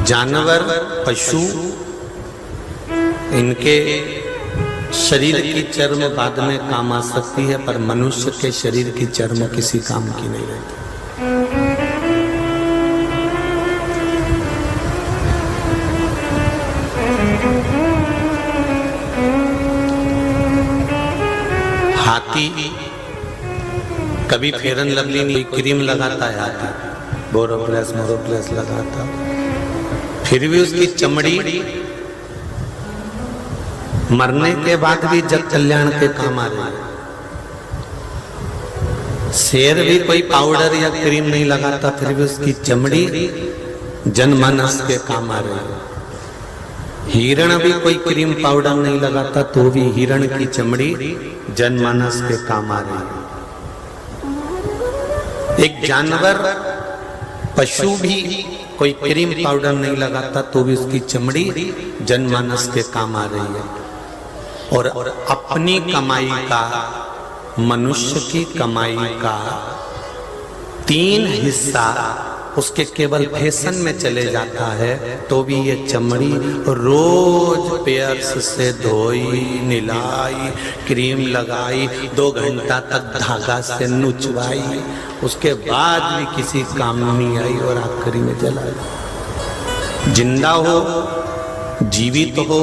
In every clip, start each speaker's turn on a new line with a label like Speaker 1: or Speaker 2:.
Speaker 1: जानवर, पशु, इनके शरीर की चर्म बाद में काम आ सकती है, पर मनुष्य के शरीर की चर्म किसी काम की नहीं रहती। हाथी कभी फेरन लवली नहीं, क्रीम लगाता है हाथी, बोरोप्लस मोरोप्लस लगाता, फिर भी उसकी चमड़ी मरने के बाद भी जग कल्याण के काम आ रही है। शेर भी कोई पाउडर या क्रीम नहीं लगाता, फिर भी उसकी चमड़ी जनमानस के काम आ रही है। हिरण भी कोई क्रीम पाउडर नहीं लगाता, तो भी हिरण की चमड़ी जनमानस के काम आ रही है। एक जानवर, पशु भी कोई क्रीम पाउडर नहीं लगाता, तो भी उसकी चमड़ी जनमानस के काम आ रही है। और अपनी कमाई का, मनुष्य की कमाई का 3 हिस्सा उसके केवल फैशन में चले जाता है, तो भी ये चमड़ी रोज पेयर्स से धोई, निलाई, क्रीम लगाई, 2 घंटा तक धागा से नुचवाई, उसके बाद भी किसी काम नहीं आई और आखिरी में जला गई। जिंदा हो, जीवित हो,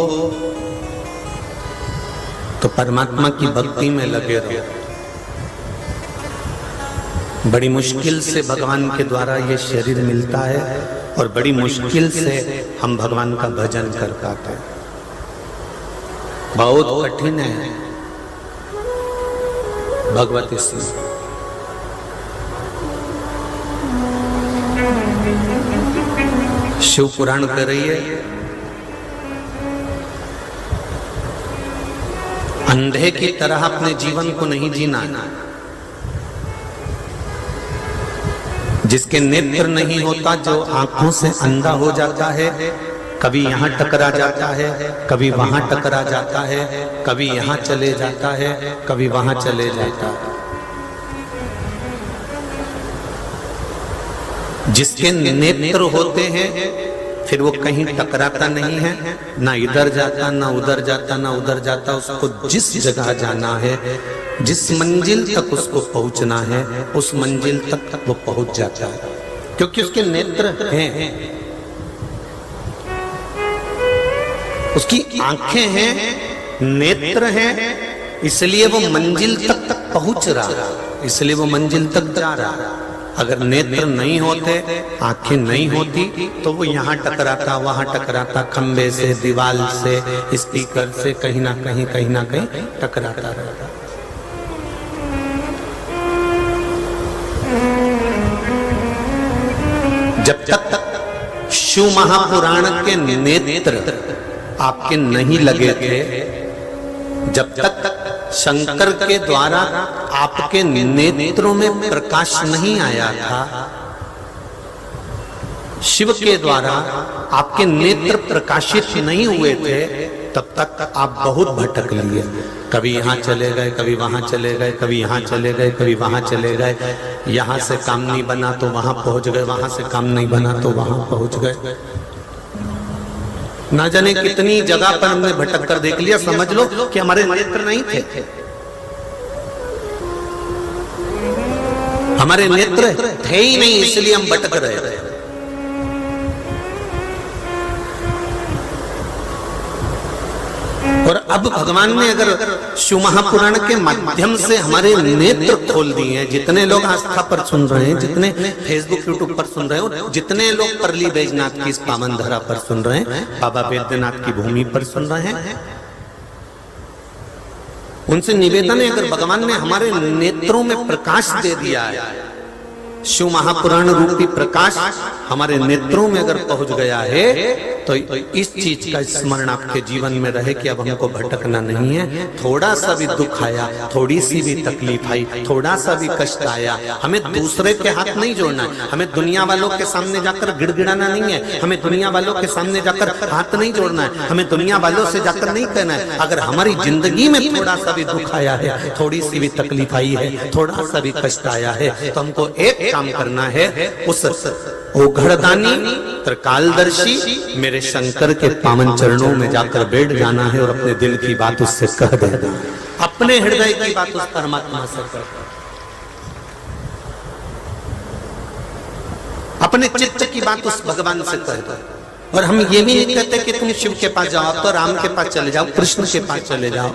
Speaker 1: तो परमात्मा की भक्ति में लगे रहो। बड़ी मुश्किल से भगवान के द्वारा ये शरीर मिलता है और बड़ी मुश्किल से हम भगवान का भजन कर पाते हैं। बहुत कठिन है भगवती से। शिव पुराण कर रही है, अंधे की तरह अपने जीवन को नहीं जीना। जिसके नेत्र नहीं होता, जो आंखों से अंधा हो जाता है, कभी यहां टकरा जाता है, कभी वहां टकरा जाता है, कभी यहां चले जाता है, कभी वहां चले जाता है। जिसके नेत्र होते हैं, फिर वो कहीं टकराता नहीं है, ना इधर जाता, ना उधर जाता, ना उधर जाता। उसको जिस जगह जाना है, जिस मंजिल तक उसको पहुंचना है, उस मंजिल तक वो पहुंच जाता है, क्योंकि उसके नेत्र हैं, उसकी आंखें हैं, नेत्र हैं, इसलिए वो मंजिल तक पहुंच रहा, इसलिए वो मंजिल तक जा रहा। अगर नेत्र नहीं होते, आंखें नहीं होती, तो वो यहाँ टकराता, वहां टकराता, खंबे से, दीवार से, स्पीकर से, कहीं ना कहीं टकराता रहता। जब तक शिव महापुराण के नेत्र आपके नहीं लगे थे, जब तक शंकर के द्वारा आपके नेत्रों में प्रकाश नहीं आया था, शिव के द्वारा आपके नेत्र प्रकाशित नहीं हुए थे, तब तक आप बहुत भटक लिए। कभी यहाँ चले गए, कभी वहां चले गए, कभी यहाँ चले गए, कभी वहां चले गए। यहाँ से काम नहीं बना तो वहां पहुंच गए, वहां से काम नहीं बना तो वहां पहुंच गए। ना जाने कितनी जगह पर हमने भटक कर देख लिया। समझ लो कि हमारे नेत्र नहीं थे, हमारे नेत्र थे ही नहीं, इसलिए हम भटक रहे थे। और अब भगवान ने अगर शिव महापुराण के माध्यम से हमारे नेत्र खोल दिए हैं, जितने लोग आस्था पर सुन रहे हैं, जितने फेसबुक यूट्यूब पर सुन रहे हैं, जितने लोग परली बैजनाथ की इस पावन धरा पर सुन रहे हैं, बाबा बैद्यनाथ की भूमि पर सुन रहे हैं, उनसे निवेदन है, अगर भगवान ने हमारे नेत्रों में प्रकाश दे दिया है, शिव महापुराण रूपी प्रकाश हमारे नेत्रों में अगर पहुंच गया है, तो इस चीज का स्मरण आपके जीवन में रहे कि अब हमको भटकना नहीं है। थोड़ा सा भी दुख आया, थोड़ी सी भी तकलीफ आई, थोड़ा सा भी कष्ट आया, हमें दूसरे के हाथ नहीं जोड़ना है, हमें दुनिया वालों के सामने जाकर गिड़गिड़ाना नहीं है, हमें दुनिया वालों के सामने जाकर हाथ नहीं जोड़ना है, हमें दुनिया वालों से जाकर नहीं कहना है। अगर हमारी जिंदगी में थोड़ा सा भी दुख आया है, थोड़ी सी भी तकलीफ आई है, थोड़ा सा भी कष्ट आया है, तो हमको एक काम करना है, उस ओ घड़दानी त्रिकालदर्शी, मेरे शंकर के पावन चरणों में जाकर बैठ जाना है और अपने दिल की बात उससे कह देना, अपने हृदय की बात उस परमात्मा से कह, अपने चित्त की बात उस भगवान से कह दो। और हम ये भी नहीं कहते कि तुम शिव के पास जाओ, तो राम के पास चले जाओ, कृष्ण के पास चले जाओ,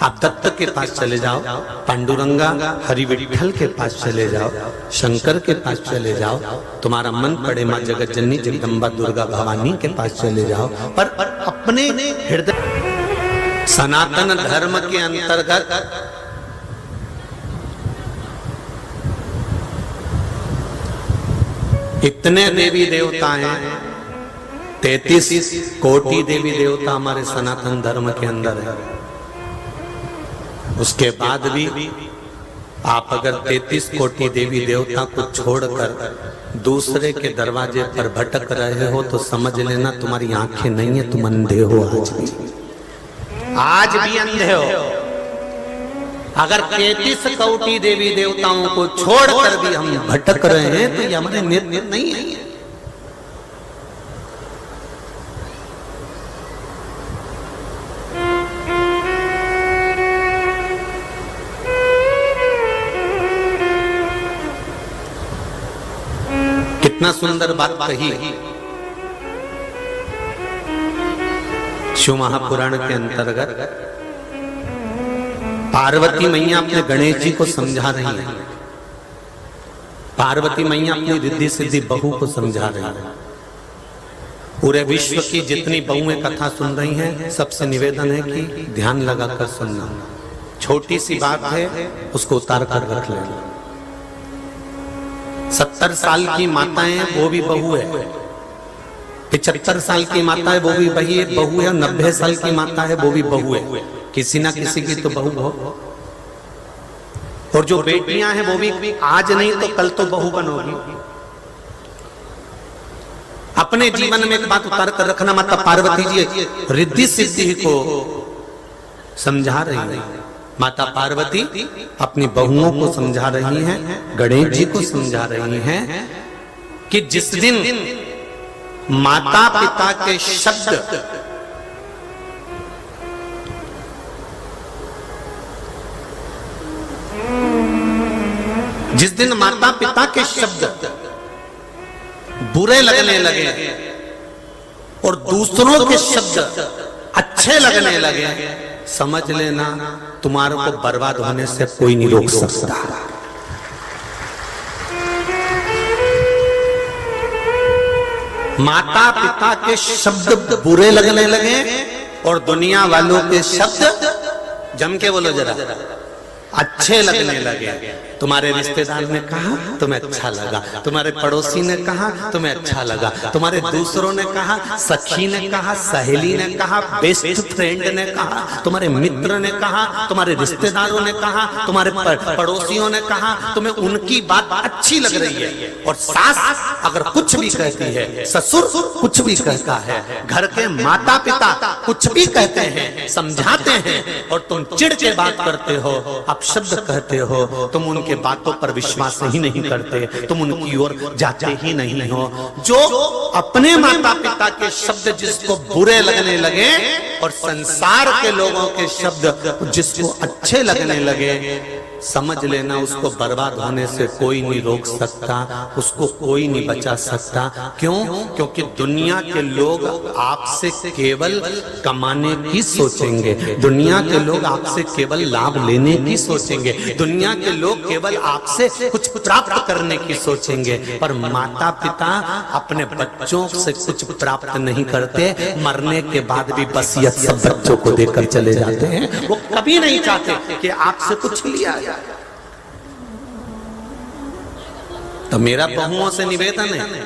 Speaker 1: आप दत्त के पास चले जाओ, पांडुरंगा हरि विठल के पास चले जाओ, शंकर के पास चले जाओ, तुम्हारा मन पड़े मां जगत जननी जगदम्बा दुर्गा भवानी के पास चले जाओ, पर अपने हृदय सनातन धर्म के अंतर्गत इतने देवी देवता हैं, 33 कोटि देवी देवता हमारे सनातन धर्म के अंदर है। उसके बाद भी आप अगर 33 कोटि देवी देवता को छोड़कर दूसरे के दरवाजे पर भटक रहे हो तो समझ लेना तुम्हारी आंखें नहीं है, तुम अंधे हो। आज भी अंधे हो। अगर 33 कोटि देवी देवताओं को छोड़कर भी हम भटक रहे हैं तो ये हमारे नेत्र नहीं है। कितना सुंदर बात कही शिव महापुराण के अंतर्गत। पार्वती मैया अपने गणेश जी को समझा रही है, पार्वती मैया अपनी रिद्धि सिद्धि बहू को समझा रही है। पूरे विश्व की जितनी बहुएं कथा सुन रही हैं, सबसे निवेदन है कि ध्यान लगाकर सुनना। छोटी सी बात है, उसको उतार कर रख लेना। 70 साल की माताएं वो भी बहू है, 75 साल की माता है वो भी बहू है, 90 साल की माता है वो भी बहू है। किसी ना किसी की तो बहू हो। और जो बेटियां हैं वो भी आज नहीं तो कल तो बहू बनोगी। अपने जीवन में एक बात उतार कर रखना। माता पार्वती जी रिद्धि सिद्धि को समझा रही है। माता पार्वती अपनी बहुओं को समझा रही हैं, गणेश जी को समझा रही हैं कि जिस दिन माता पिता के शब्द जिस दिन माता पिता के शब्द बुरे लगने लगे और दूसरों के शब्द अच्छे लगने लगे, समझ लेना तुम्हारे को बर्बाद होने से कोई नहीं रोक सकता। माता पिता के शब्द बुरे लगने लगे और दुनिया वालों के शब्द, जम के बोलो जरा, अच्छे लगने लगे। तुम्हारे रिश्तेदार ने कहा तुम्हें अच्छा लगा, तुम्हारे पड़ोसी ने कहा तुम्हें अच्छा लगा, तुम्हारे दूसरों ने कहा, सखी ने कहा, सहेली ने कहा, बेस्ट फ्रेंड ने कहा, तुम्हारे मित्र ने कहा, तुम्हारे रिश्तेदारों ने कहा, तुम्हारे पड़ोसियों ने कहा, तुम्हें उनकी बात अच्छी लग रही है। और सास अगर कुछ भी कहती है, ससुर कुछ भी कहता है, घर के माता पिता कुछ भी कहते हैं, समझाते हैं, और तुम चिढ़ के बात करते हो, अपशब्द कहते हो, तुम उनके बातों पर विश्वास ही नहीं करते, तुम उनकी ओर जाते ही नहीं हो। जो अपने माता पिता के शब्द जिसको बुरे लगने लगे और संसार के लोगों के शब्द जिसको अच्छे लगने लगे, समझ लेना उसको बर्बाद होने से कोई नहीं रोक सकता, उसको कोई नहीं बचा सकता। क्यों? क्योंकि दुनिया के लोग आपसे केवल कमाने की सोचेंगे, दुनिया के लोग आपसे केवल लाभ लेने की सोचेंगे, दुनिया के लोग केवल आपसे कुछ प्राप्त करने की सोचेंगे। पर माता पिता अपने बच्चों से कुछ प्राप्त नहीं करते, मरने के बाद भी वसीयत सब बच्चों को देकर चले जाते हैं। वो कभी नहीं चाहते कि आपसे कुछ लिया जाए। तो मेरा बहुओं से निवेदन है,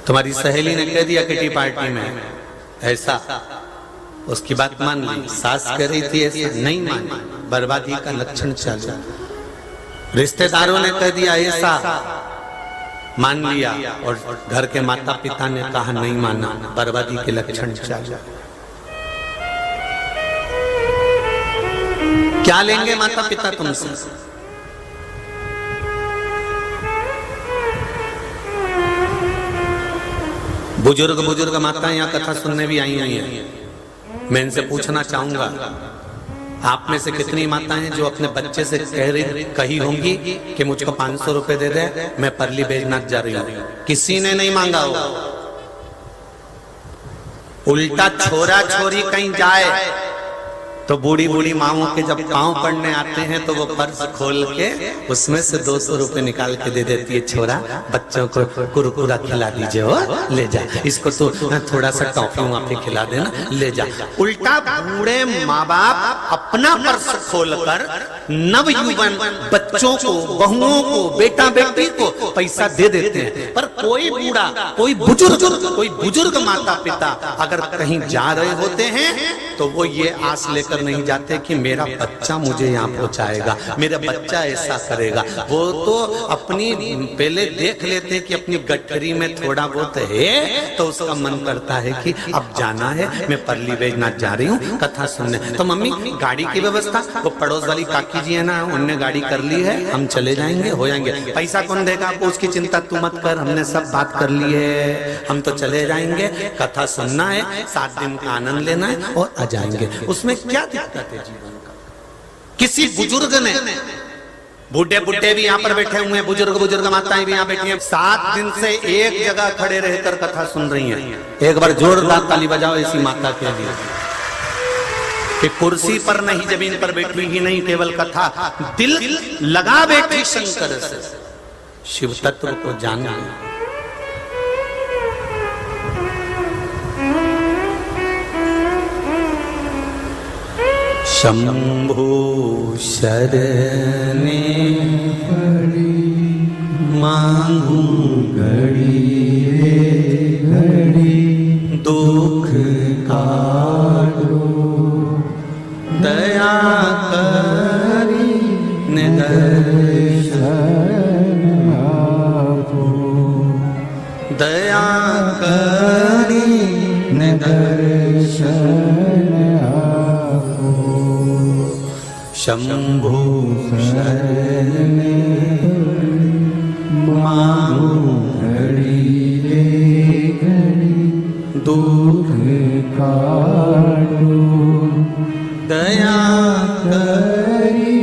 Speaker 1: तुम्हारी सहेली ने कह दिया किटी पार्टी में ऐसा, उसकी बात मान ली, सास कह रही थी ऐसा, नहीं मानी, बर्बादी का लक्षण चालू। रिश्तेदारों ने कह दिया ऐसा, मान लिया, और घर के माता पिता ने कहा नहीं माना, बर्बादी के लक्षण चालू। क्या लेंगे माता पिता तुमसे? बुजुर्ग बुजुर्ग माताएं यहाँ कथा सुनने भी आई हुई हैं। मैं इनसे पूछना चाहूंगा, आप में से कितनी माताएं जो अपने बच्चे से कही होंगी कि मुझको 500 रुपए दे दे, मैं परली बैजनाथ जा रही हूं? किसी ने नहीं मांगा होगा। उल्टा छोरा छोरी कहीं जाए तो बूढ़ी बूढ़ी माओं के जब पांव पड़ने आते हैं तो वो पर्स खोल के उसमें से 200 रुपए निकाल के दे देती है, छोरा बच्चों को कुरकुरा खिला दीजिए, वो ले जा, इसको तो थोड़ा सा टॉफी वहां पे खिला देना, ले जा। उल्टा बूढ़े माँ बाप अपना पर्स खोलकर नवयुवन बच्चों को, बहुओं को, बेटा बेटी को पैसा दे देते हैं। पर कोई बूढ़ा, कोई बुजुर्ग माता पिता अगर कहीं जा रहे होते हैं तो वो ये आस लेकर नहीं जाते कि मेरा बच्चा मुझे यहाँ पहुंचाएगा, मेरा बच्चा ऐसा करेगा। वो तो अपनी पहले देख लेते कि अपनी गठरी में थोड़ा बहुत है तो उसका मन करता है कि अब जाना है, मैं परली बैजनाथ जा रही हूँ कथा सुनने। तो मम्मी गाड़ी की व्यवस्था, वो पड़ोस वाली काकी जी है ना, उनने गाड़ी कर ली है, हम चले जाएंगे, हो जाएंगे। पैसा कौन देगा आपको, उसकी चिंता तू मत कर, हमने सब बात कर ली है, हम तो चले जाएंगे, कथा सुनना है, 7 दिन का आनंद लेना है और आ जाएंगे। उसमें क्या दिक्कत है जीवन का? किसी बुजुर्ग ने, बूढ़े बुढ़े भी यहाँ पर बैठे हुए हैं, बुजुर्ग माताएं भी यहाँ बैठी हैं, 7 दिन से एक जगह खड़े रहकर कथा सुन रही हैं। एक बार जोरदार ताली बजाओ ऐसी माता के लिए कि कुर्सी पर नहीं, जमीन पर बैठी ही नहीं, केवल कथा दिल लगा बैठी शंकर से, शिव तत्व को जान गए। शंभु शरणे मांगू घड़ी घड़ी, दुख काटो दया करी निदर्शन आपो, दया करी निदर्शन आपो। शंभु शरणे मांगू घड़ी घड़ी, दुख काटो दया करी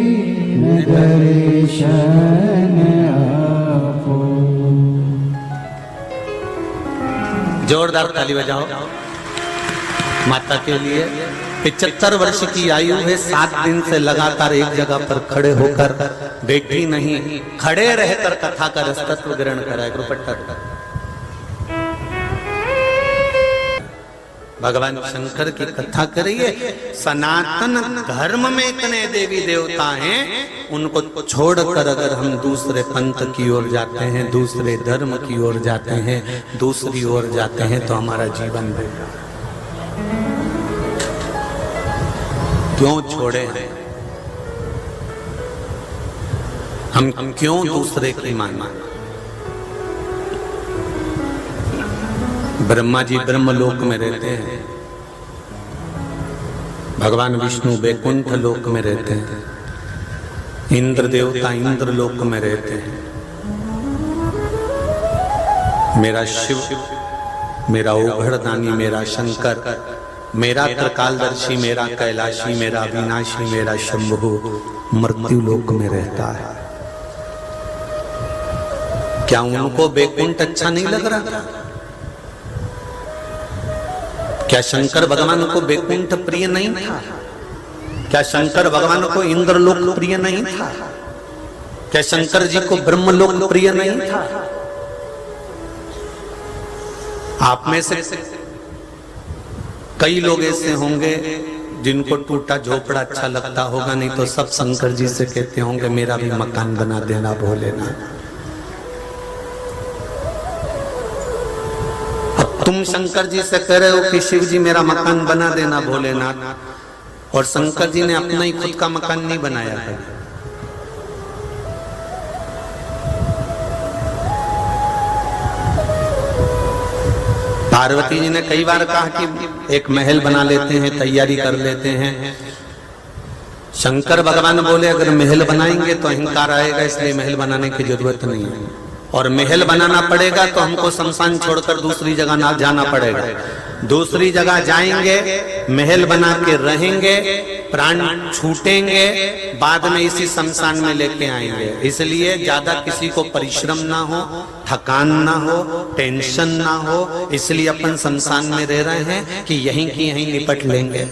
Speaker 1: दर्शन आपो। जोरदार ताली बजाओ माता के लिए। 75 वर्ष की आयु है, 7 दिन से लगातार एक जगह पर खड़े होकर, बैठी नहीं, खड़े रहकर कथा का रसतत्व ग्रहण करा है। भगवान शंकर की कथा करिए। सनातन धर्म में इतने देवी देवता हैं, उनको छोड़कर अगर हम दूसरे पंथ की ओर जाते हैं, दूसरे धर्म की ओर जाते हैं, दूसरी ओर जाते हैं तो हमारा जीवन बेकार। क्यों छोड़े हैं हम क्यों दूसरे की माने? ब्रह्मा जी ब्रह्मलोक में रहते हैं, भगवान विष्णु बैकुंठ लोक में रहते हैं, इंद्र देवता इंद्र लोक में रहते हैं। मेरा शिव, मेरा ओघड़दानी, मेरा शंकर, मेरा त्रिकालदर्शी, मेरा कैलाशी, मेरा अविनाशी, मेरा शंभु मृत्यु लोक में रहता है। क्या उनको बैकुंठ अच्छा नहीं लग रहा था? क्या शंकर भगवान को बैकुंठ प्रिय नहीं था? क्या शंकर भगवान को इंद्रलोक प्रिय नहीं था? क्या शंकर जी को ब्रह्मलोक प्रिय नहीं था? आप में से कई लोग ऐसे होंगे जिनको टूटा झोपड़ा अच्छा लगता होगा, नहीं तो सब शंकर जी से कहते होंगे मेरा भी मकान बना देना भोलेनाथ। तुम शंकर जी से कह रहे हो कि शिव जी मेरा मकान बना देना भोलेनाथ, और शंकर जी ने अपना ही खुद का मकान नहीं बनाया है। पार्वती जी ने कई बार कहा कि एक महल बना लेते हैं, तैयारी कर लेते हैं। शंकर भगवान बोले अगर महल बनाएंगे तो अहंकार आएगा, इसलिए महल बनाने की जरूरत नहीं है। और महल बनाना पड़ेगा तो हमको शमशान छोड़कर दूसरी जगह ना जाना पड़ेगा। दूसरी जगह जाएंगे, महल बना के रहेंगे, प्राण छूटेंगे, बाद में इसी शमशान में लेके आएंगे। इसलिए ज्यादा किसी को परिश्रम ना हो, थकान ना हो, टेंशन ना हो, इसलिए अपन शमशान में रह रहे हैं कि यहीं की यहीं निपट लेंगे,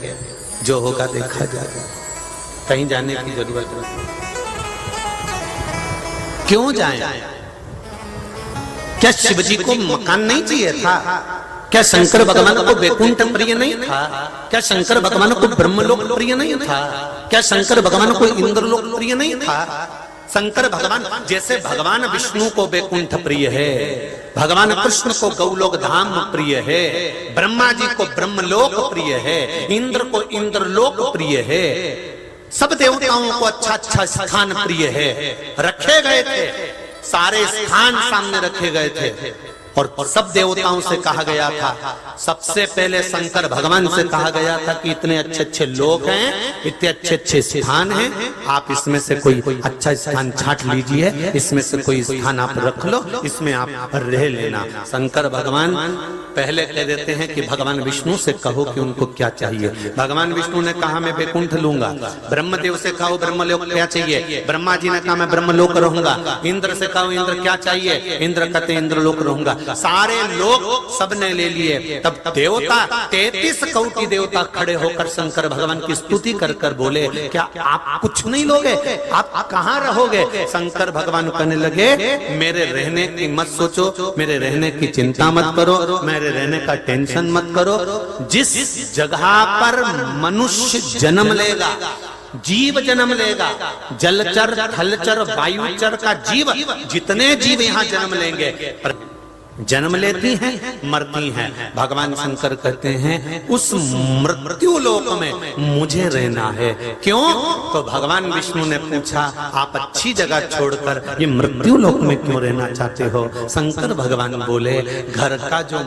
Speaker 1: जो होगा देखा जाएगा, कहीं जाने की जरूरत नहीं। क्यों जाएं? क्या शिवजी को मकान नहीं चाहिए था? क्या शंकर भगवान को वैकुंठ प्रिय नहीं था? क्या शंकर भगवान को ब्रह्मलोक प्रिय नहीं था? क्या शंकर भगवान को इंद्रलोक प्रिय नहीं था? शंकर भगवान जैसे भगवान विष्णु को वैकुंठ प्रिय है, भगवान कृष्ण को गौलोक धाम प्रिय है, ब्रह्मा जी को ब्रह्मलोक प्रिय है, इंद्र को इंद्रलोक प्रिय है, सब देवताओं को अच्छा अच्छा स्थान प्रिय है। रखे गए थे, सारे स्थान सामने रखे गए थे और सब देवताओं से कहा गया था, सबसे पहले शंकर भगवान से कहा गया था कि इतने अच्छे अच्छे लोग हैं, इतने अच्छे अच्छे स्थान हैं, आप इसमें से कोई अच्छा स्थान छांट लीजिए, इसमें से कोई स्थान आप रख लो, इसमें आप रह लेना। शंकर भगवान पहले कह देते हैं कि भगवान विष्णु से कहो कि उनको क्या चाहिए। भगवान विष्णु ने कहा मैं वैकुंठ लूंगा। ब्रह्मदेव से कहो ब्रह्मलोक क्या चाहिए, ब्रह्मा जी ने कहा मैं ब्रह्मलोक रहूंगा। इंद्र से कहो इंद्र क्या चाहिए, इंद्र कहते इंद्रलोक रहूंगा। सारे लोग सबने ले लिए। तब देवता 33 करोड़ देवता खड़े होकर शंकर भगवान की स्तुति कर कर बोले, क्या आप कुछ नहीं लोगे, आप कहाँ रहोगे? शंकर भगवान कहने लगे मेरे रहने की मत सोचो, मेरे रहने की चिंता मत करो, मेरे रहने का टेंशन मत करो। जिस जगह पर मनुष्य जन्म लेगा, जीव जन्म लेगा, जलचर थलचर वायुचर का जीव, जितने जीव यहाँ जन्म लेंगे, जन्म लेती हैं मरती हैं। भगवान शंकर कहते हैं उस मृत्यु लोक में मुझे रहना है। क्यों? तो भगवान विष्णु ने पूछा आप अच्छी जगह छोड़कर ये मृत्यु लोक में क्यों रहना चाहते हो? शंकर भगवान बोले घर का जो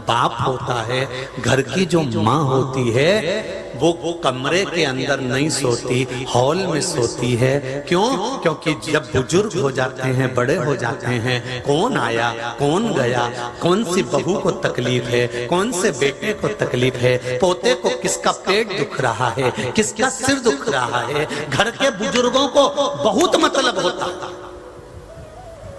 Speaker 1: बाप होता है, घर की जो माँ होती है, वो कमरे के अंदर नहीं सोती, हॉल में सोती है। क्यों? क्योंकि जब बुजुर्ग हो जाते हैं, बड़े हो जाते हैं, कौन आया कौन गया, कौन सी बहू को तकलीफ है, कौन से बेटे को तकलीफ है, पोते को किसका पेट दुख रहा है, किसका सिर दुख रहा है, घर के बुजुर्गों को बहुत मतलब होता।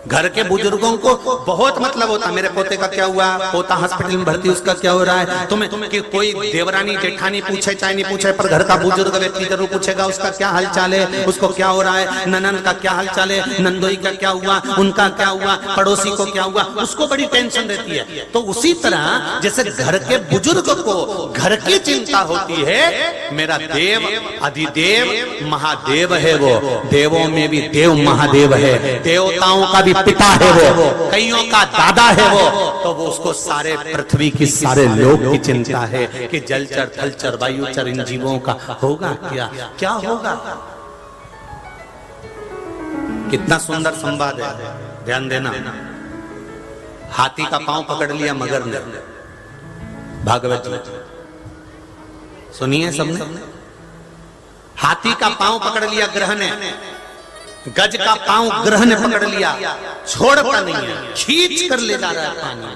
Speaker 1: घर के बुजुर्गों को बहुत मतलब होता। मेरे पोते का क्या हुआ, पोता हॉस्पिटल में भर्ती, उसका क्या हो रहा है। तुम्हें कि कोई देवरानी जेठानी पूछे चाहे नहीं पूछे, पर घर का बुजुर्ग व्यक्ति जरूर पूछेगा उसका क्या हाल चाल है, उसको क्या हो रहा है, ननन का क्या हाल चाल है, नंदोई का क्या हुआ, उनका क्या हुआ, पड़ोसी को क्या हुआ, उसको बड़ी टेंशन रहती है। तो उसी तरह जैसे घर के बुजुर्ग को घर की चिंता होती है, मेरा देव अधिदेव महादेव है, वो देवों में भी देव महादेव है, देवताओं का भी पिता है वो, कईयों का दादा है वो। तो वो उसको सारे पृथ्वी की सारे लोग की चिंता है कि जलचर थलचर वायुचर इन जीवों का होगा क्या, क्या होगा। कितना सुंदर संवाद है, ध्यान देना। हाथी का पांव पकड़ लिया मगर ने, भागवत में सुनिए सबने। हाथी का पांव पकड़ लिया ग्रह ने, गज का पांव ग्रह ने पकड़ लिया, छोड़ता नहीं है, खींच कर ले जा रहा है पानी।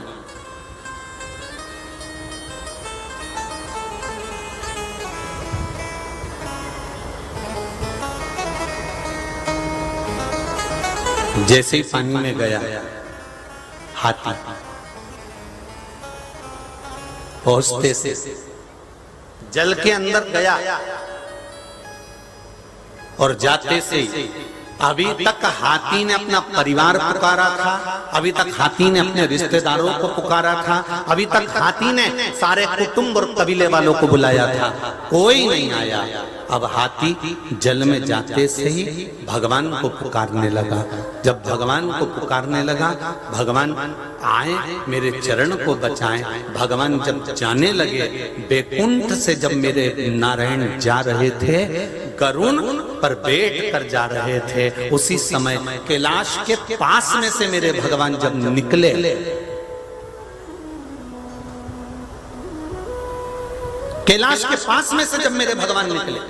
Speaker 1: जैसे ही पानी में गया हाथी, पहुंचते से जल के अंदर गया और जाते से अभी तक हाथी ने अपना परिवार पुकारा था, अभी तक हाथी ने अपने रिश्तेदारों को पुकारा था, अभी तक हाथी ने सारे कुटुंब और कबीले वालों को बुलाया था, कोई नहीं आया। अब हाथी जल में जाते से ही भगवान को पुकारने लगा। जब भगवान को पुकारने लगा, भगवान आए मेरे चरण को बचाएं। भगवान जब जाने लगे, बैकुंठ से जब मेरे नारायण जा रहे थे, गरुण पर बैठ कर जा रहे थे, उसी समय कैलाश के पास में से मेरे भगवान जब निकले, कैलाश के पास में से जब मेरे भगवान निकले,